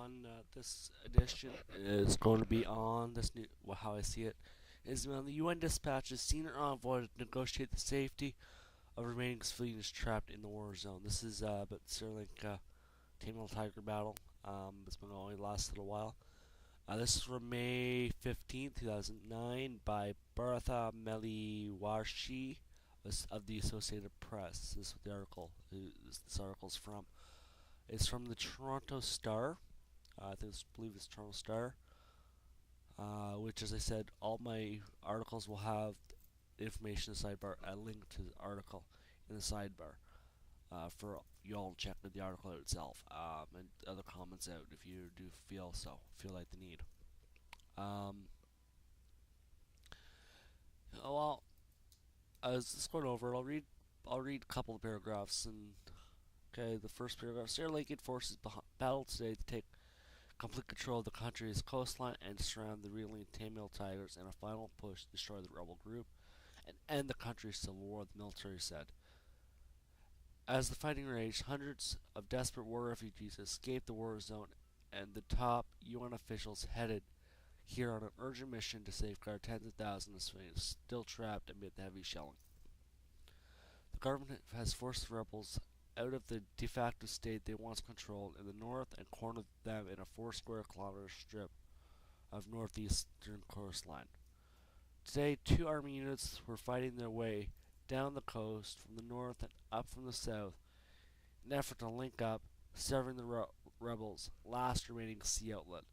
everyone. This edition is going to be on this new, well, how I see it, is when the UN dispatches senior envoy to negotiate the safety of remaining civilians trapped in the war zone. This is but Sri Tamil Tiger battle. It's been only lasted a while. This is from May 15th, 2009, by Bharatha Meliwashi of the Associated Press. This is what the article. This article's from. It's from the Toronto Star. Believe it's Toronto Star. Which, as I said, all my articles will have information in the sidebar. A link to the article in the sidebar for you all to check the article out itself and other comments out if you do feel like the need. Well, as just going over it, I'll read a couple of paragraphs. And okay, the first paragraph: Sri Lankan forces battled today to take complete control of the country's coastline and surround the reeling Tamil Tigers in a final push to destroy the rebel group and end the country's civil war, the military said. As the fighting raged, hundreds of desperate war refugees escaped the war zone, and the top UN officials headed here on an urgent mission to safeguard tens of thousands of civilians still trapped amid the heavy shelling. The government has forced the rebels out of the de facto state they once controlled in the north and cornered them in a 4 square kilometer strip of northeastern coastline. Today, 2 army units were fighting their way down the coast from the north and up from the south in an effort to link up, severing the rebels' last remaining sea outlet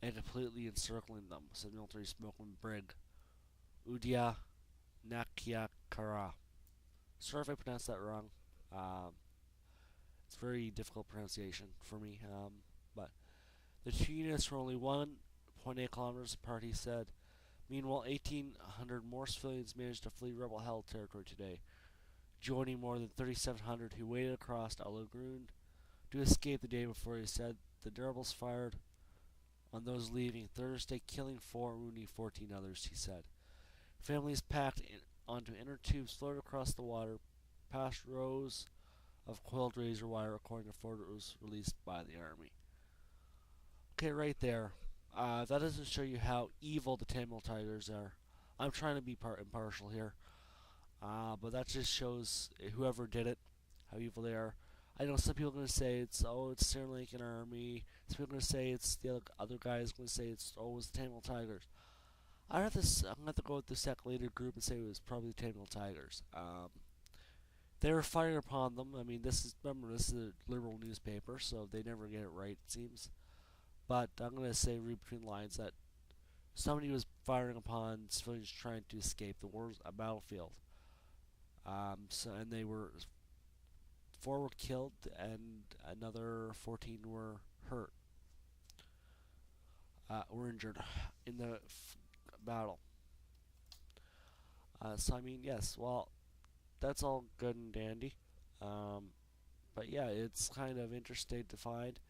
and completely encircling them, said military spokesman Brig Udia Nakyakara. Sorry if I pronounced that wrong. It's very difficult pronunciation for me, but the 2 units were only 1.8 kilometers apart, he said. Meanwhile, 1,800 more civilians managed to flee rebel-held territory today, joining more than 3,700 who waded across a lagoon to escape the day before. He said the rebels fired on those leaving Thursday, killing 4 and wounding 14 others, he said. Families packed onto inner tubes floated across the water, past rows of coiled razor wire, according to photos released by the army. Okay, right there. That doesn't show you how evil the Tamil Tigers are. I'm trying to be impartial here, but that just shows whoever did it, how evil they are. I know some people are going to say it's Sri Lankan army. Some people are going to say it's the other guys going to say it's the Tamil Tigers. I'm going to have to go with the second group and say it was probably the Tamil Tigers. They were firing upon them. I mean, this is a liberal newspaper, so they never get it right, it seems. But I'm going to say, read between lines, that somebody was firing upon civilians trying to escape the war's battlefield. And they were 4 were killed, and another 14 were hurt, were injured in the battle. So I mean, yes, well, that's all good and dandy. But yeah, it's kind of interesting to find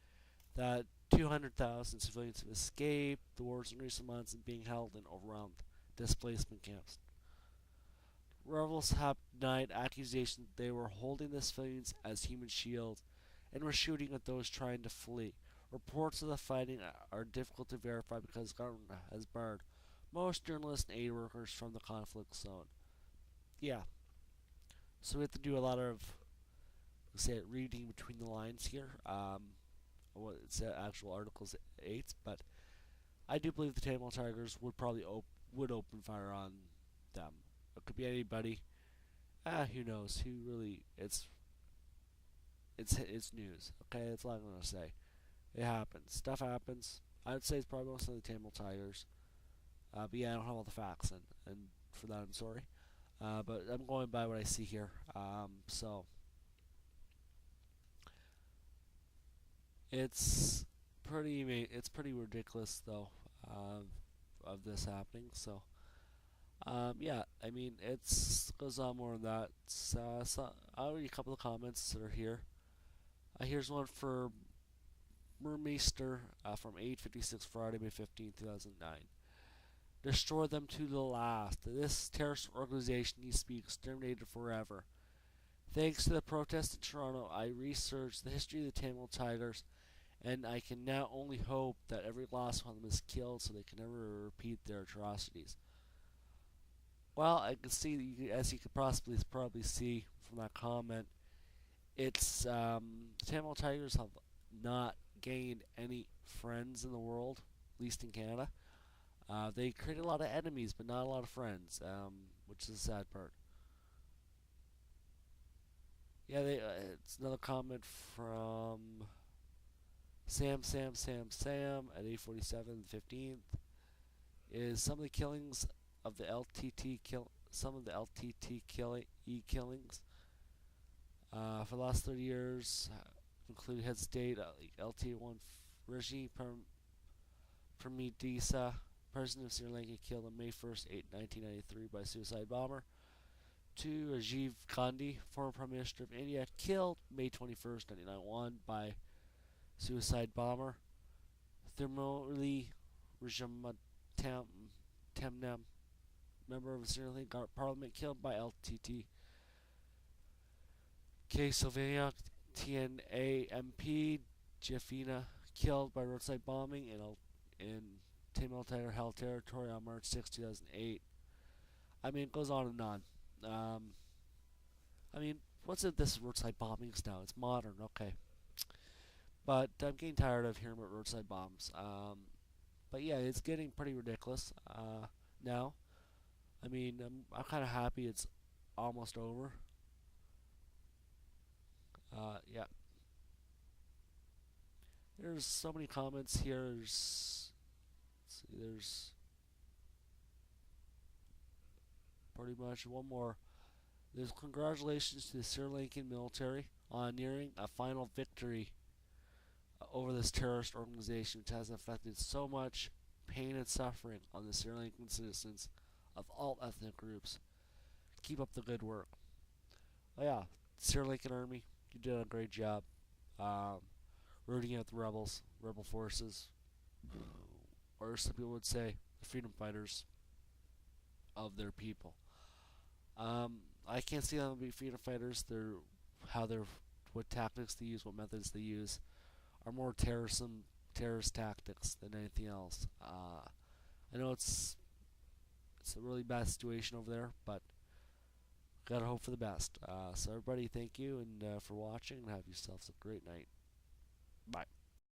that 200,000 civilians have escaped the wars in recent months and being held in overwhelmed displacement camps. Rebels have denied accusations that they were holding the civilians as human shields and were shooting at those trying to flee. Reports of the fighting are difficult to verify because the government has barred most journalists and aid workers from the conflict zone. Yeah, so we have to do a lot of reading between the lines here. What it's actual articles 8, but I do believe the Tamil Tigers would probably would open fire on them. It could be anybody. Who knows? Who really? It's news. Okay, that's all I'm gonna say. It happens. Stuff happens. I would say it's probably mostly the Tamil Tigers. But yeah, I don't have all the facts, and for that I'm sorry. But I'm going by what I see here. So it's pretty ridiculous though, of this happening. So yeah, I mean it's goes on more than that. So I'll read a couple of comments that are here. Here's one for Mermeister from 8:56 Friday, May 15, 2009. Destroy them to the last. This terrorist organization needs to be exterminated forever. Thanks to the protests in Toronto, I researched the history of the Tamil Tigers and I can now only hope that every last one of them is killed so they can never repeat their atrocities. Well, I can see, as you could possibly probably see from that comment, it's the Tamil Tigers have not gained any friends in the world, at least in Canada. They create a lot of enemies, but not a lot of friends, which is the sad part. Yeah, it's another comment from Sam at 8:47 15th. Is some of the killings of the LTT kill some of the LTT killings for the last 30 years, including head state like LT1 Rishi Permedisa, president of Sri Lanka, killed on May 1st, 1993 by suicide bomber. 2. Rajiv Gandhi, former Prime Minister of India, killed May 21st, 1991 by suicide bomber. Thirumali Rajamatnam, member of the Sri Lankan Parliament, killed by LTT. K. Sylvania, TNA MP, Jeffina, killed by roadside bombing in Tamil Held Territory on March 6, 2008. I mean, it goes on and on. Um, I mean, what's it? This roadside bombings now? It's modern, okay. But I'm getting tired of hearing about roadside bombs. But yeah, it's getting pretty ridiculous now. I mean, I'm kind of happy it's almost over. Yeah, there's so many comments here. There's pretty much one more. There's congratulations to the Sri Lankan military on nearing a final victory over this terrorist organization, which has inflicted so much pain and suffering on the Sri Lankan citizens of all ethnic groups. Keep up the good work. Oh yeah, Sri Lankan army, you did a great job. Um, Rooting out the rebel forces, or some people would say the freedom fighters of their people. I can't see them be freedom fighters. They're what tactics they use, what methods they use, are more terrorist tactics than anything else. I know it's a really bad situation over there, but gotta hope for the best. So everybody, thank you and for watching, and have yourselves a great night. Bye.